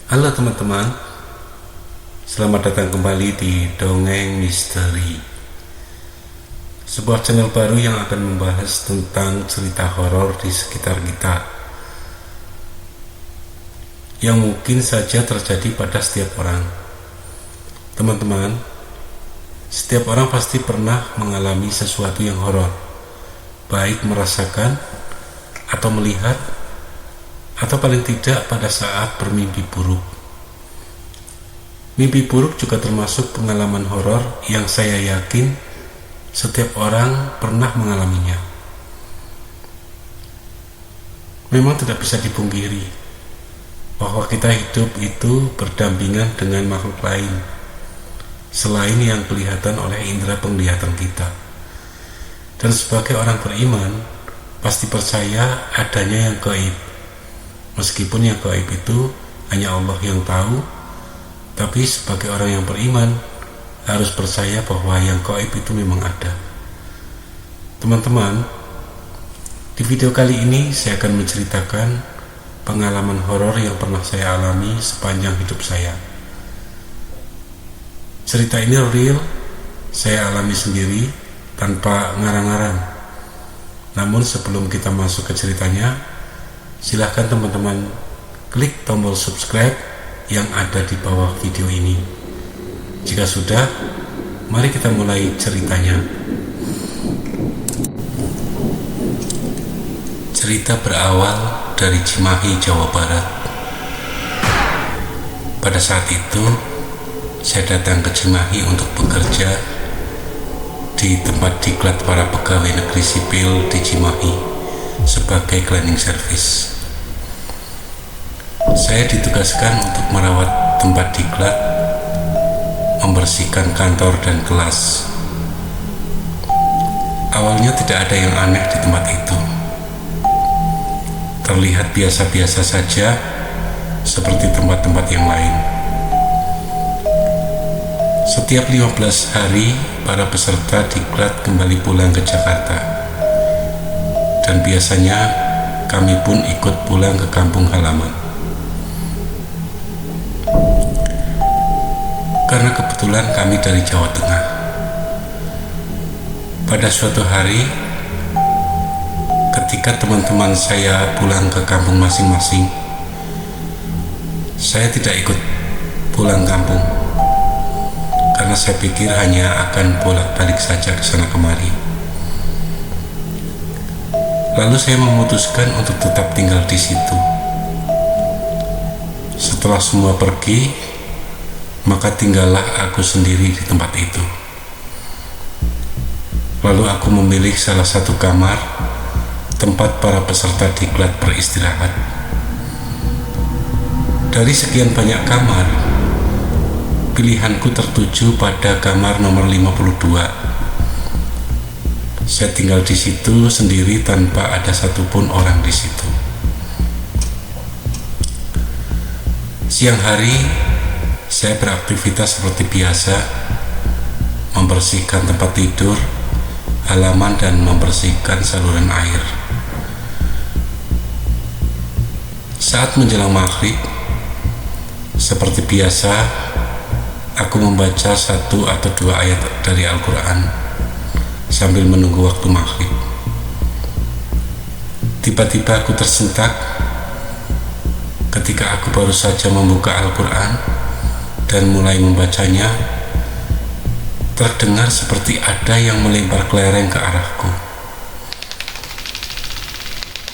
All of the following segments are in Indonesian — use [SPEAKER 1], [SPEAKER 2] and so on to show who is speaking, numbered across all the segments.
[SPEAKER 1] Halo teman-teman, selamat datang kembali di Dongeng Misteri, sebuah channel baru yang akan membahas tentang cerita horor di sekitar kita yang mungkin saja terjadi pada setiap orang. Teman-teman, setiap orang pasti pernah mengalami sesuatu yang horor, baik merasakan atau melihat, atau paling tidak pada saat bermimpi buruk. Mimpi buruk juga termasuk pengalaman horor yang saya yakin setiap orang pernah mengalaminya. Memang tidak bisa dipungkiri bahwa kita hidup itu berdampingan dengan makhluk lain selain yang kelihatan oleh indera penglihatan kita. Dan sebagai orang beriman, pasti percaya adanya yang gaib. Meskipun yang gaib itu hanya Allah yang tahu, tapi sebagai orang yang beriman harus percaya bahwa yang gaib itu memang ada. Teman-teman, di video kali ini saya akan menceritakan pengalaman horor yang pernah saya alami sepanjang hidup saya. Cerita ini real, saya alami sendiri tanpa ngarang-ngarang. Namun sebelum kita masuk ke ceritanya, silahkan teman-teman klik tombol subscribe yang ada di bawah video ini. Jika sudah, mari kita mulai ceritanya. Cerita berawal dari Cimahi, Jawa Barat. Pada saat itu, saya datang ke Cimahi untuk bekerja di tempat diklat para pegawai negeri sipil di Cimahi sebagai cleaning service. Saya ditugaskan untuk merawat tempat diklat, membersihkan kantor dan kelas. Awalnya tidak ada yang aneh di tempat itu. Terlihat biasa-biasa saja, seperti tempat-tempat yang lain. Setiap 15 hari, para peserta diklat kembali pulang ke Jakarta. Dan biasanya kami pun ikut pulang ke kampung halaman. Karena kebetulan kami dari Jawa Tengah. Pada suatu hari, ketika teman-teman saya pulang ke kampung masing-masing, saya tidak ikut pulang kampung, karena saya pikir hanya akan bolak-balik saja ke sana kemari. Lalu saya memutuskan untuk tetap tinggal di situ. Setelah semua pergi, maka tinggallah aku sendiri di tempat itu. Lalu aku memilih salah satu kamar tempat para peserta diklat beristirahat. Dari sekian banyak kamar, pilihanku tertuju pada kamar nomor 52. Saya tinggal di situ sendiri tanpa ada satupun orang di situ. Siang hari, saya beraktivitas seperti biasa, membersihkan tempat tidur, halaman, dan membersihkan saluran air. Saat menjelang maghrib, seperti biasa, aku membaca 1 atau 2 ayat dari Al-Quran sambil menunggu waktu maghrib. Tiba-tiba aku tersentak ketika aku baru saja membuka Al-Quran dan mulai membacanya. Terdengar seperti ada yang melempar kelereng ke arahku.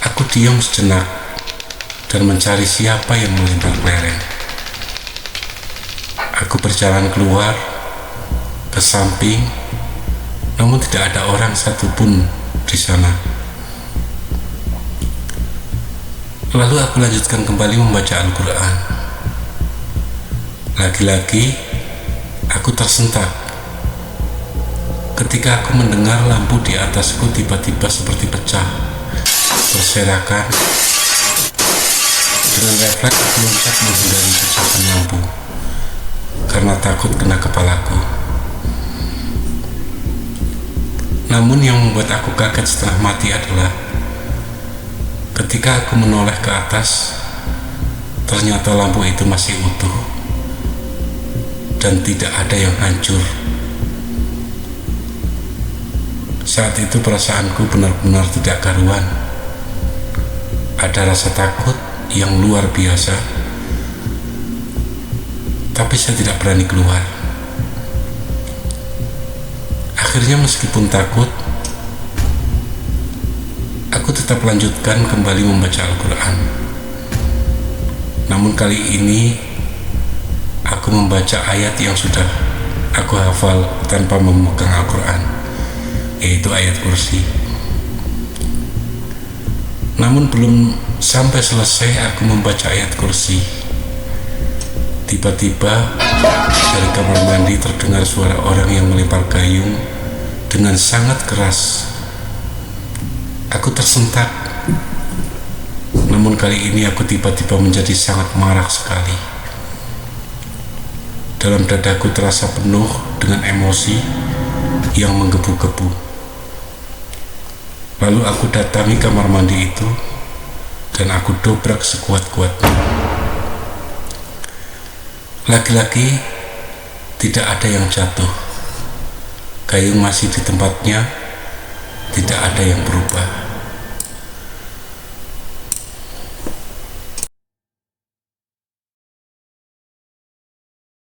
[SPEAKER 1] Aku diam sejenak dan mencari siapa yang melempar kelereng. Aku berjalan keluar ke samping, namun tidak ada orang satupun di sana. Lalu aku lanjutkan kembali membaca Al-Quran. Lagi-lagi aku tersentak ketika aku mendengar lampu di atasku tiba-tiba seperti pecah, berserakan. Dengan refleks aku loncat menghindari pecahan lampu karena takut kena kepalaku. Namun yang membuat aku kaget setengah mati adalah ketika aku menoleh ke atas, Ternyata lampu itu masih utuh dan tidak ada yang hancur. Saat itu perasaanku benar-benar tidak karuan. Ada rasa takut yang luar biasa, tapi saya tidak berani keluar. Akhirnya meskipun takut, aku tetap lanjutkan kembali membaca Al-Quran. Namun kali ini aku membaca ayat yang sudah aku hafal tanpa memegang Al-Quran, yaitu ayat kursi. Namun belum sampai selesai aku membaca ayat kursi, tiba-tiba dari kamar mandi terdengar suara orang yang melempar gayung dengan sangat keras. Aku tersentak. Namun kali ini aku tiba-tiba menjadi sangat marah sekali. Dalam dadaku terasa penuh dengan emosi yang menggebu-gebu. Lalu aku datangi kamar mandi itu dan aku dobrak sekuat-kuatnya. Lagi-lagi tidak ada yang jatuh. Gayung masih di tempatnya, tidak ada yang berubah.